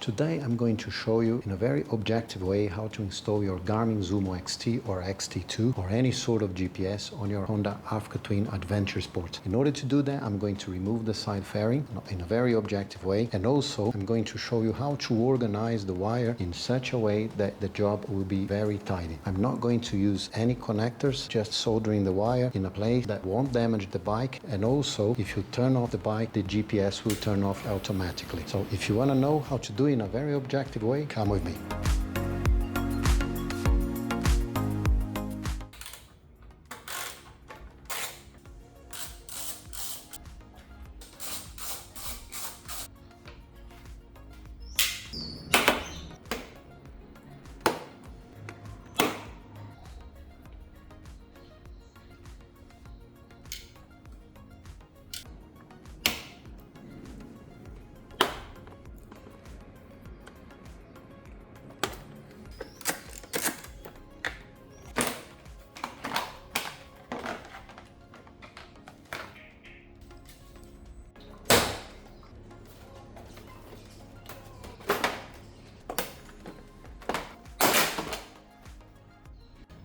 Today I'm going to show you in a very objective way how to install your Garmin Zumo XT or XT2 or any sort of GPS on your Honda Africa Twin Adventure Sport. In order to do that, I'm going to remove the side fairing in a very objective way, and also I'm going to show you how to organize the wire in such a way that the job will be very tidy. I'm not going to use any connectors, just soldering the wire in a place that won't damage the bike, and also if you turn off the bike, the GPS will turn off automatically. So if you want to know how to do it in a very objective way, come with me.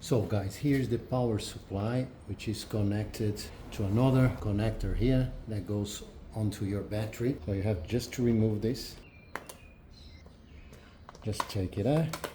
So guys, here's the power supply, which is connected to another connector here that goes onto your battery. So you have just to remove this. Just take it out.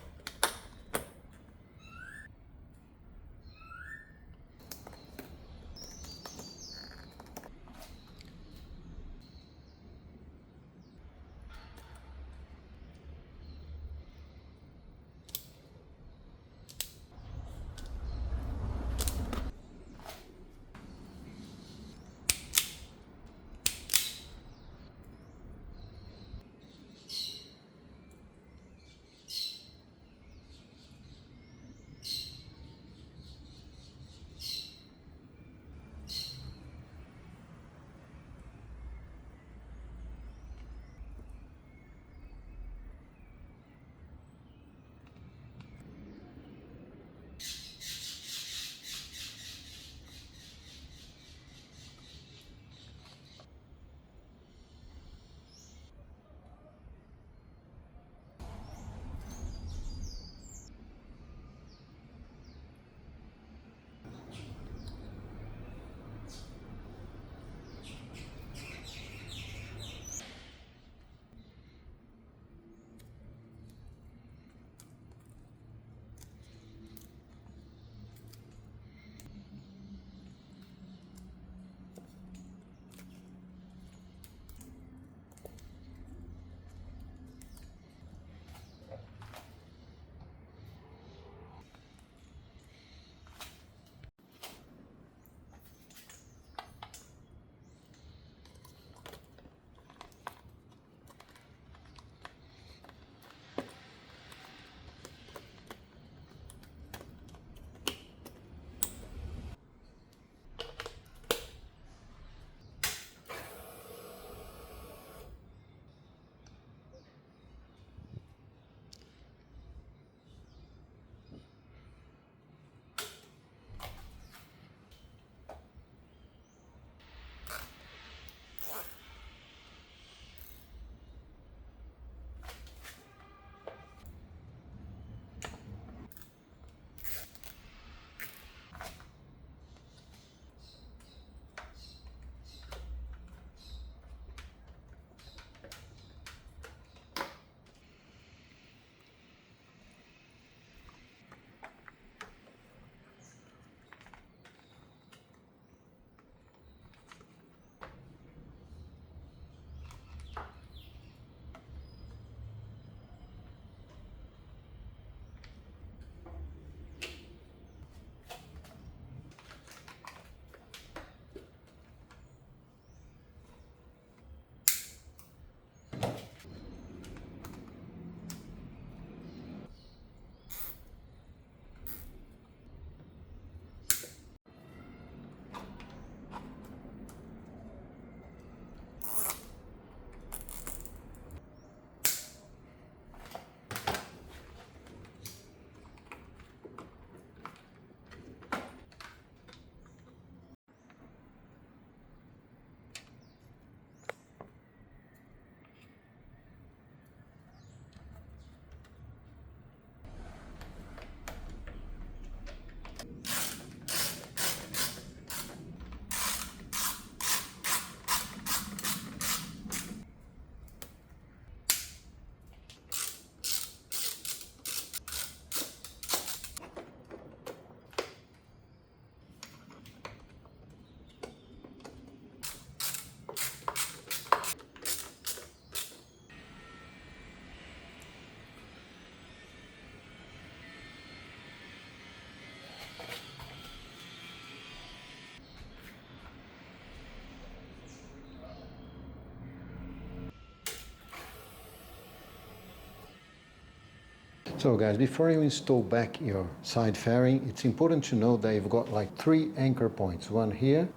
So guys, before you install back your side fairing, it's important to know that you've got like 3 anchor points, one here,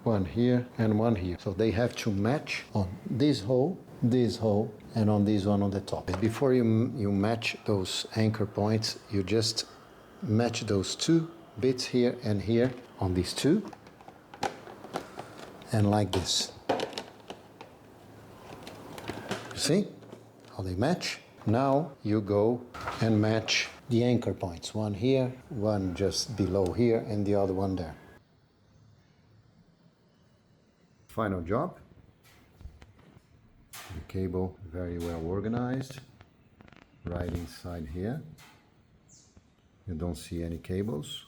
and one here. So they have to match on this hole, and on this one on the top. And before you match those anchor points, you just match those 2 bits here and here on these 2, and like this. You see how they match? Now you go and match the anchor points, one here, one just below here, and the other one there. Final job. The cable very well organized, right inside here. You don't see any cables.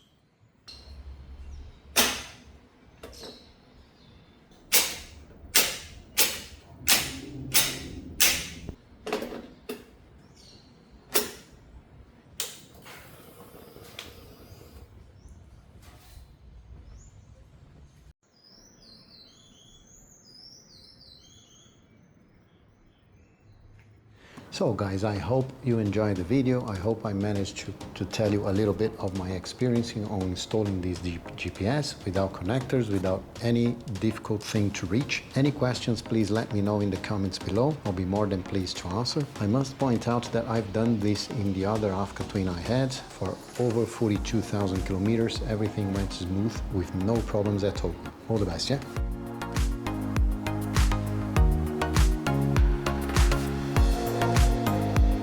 So guys, I hope you enjoyed the video. I hope I managed to tell you a little bit of my experience on installing these GPS without connectors, without any difficult thing to reach. Any questions, please let me know in the comments below. I'll be more than pleased to answer. I must point out that I've done this in the other Africa Twin I had for over 42,000 kilometers. Everything went smooth with no problems at all. All the best, yeah?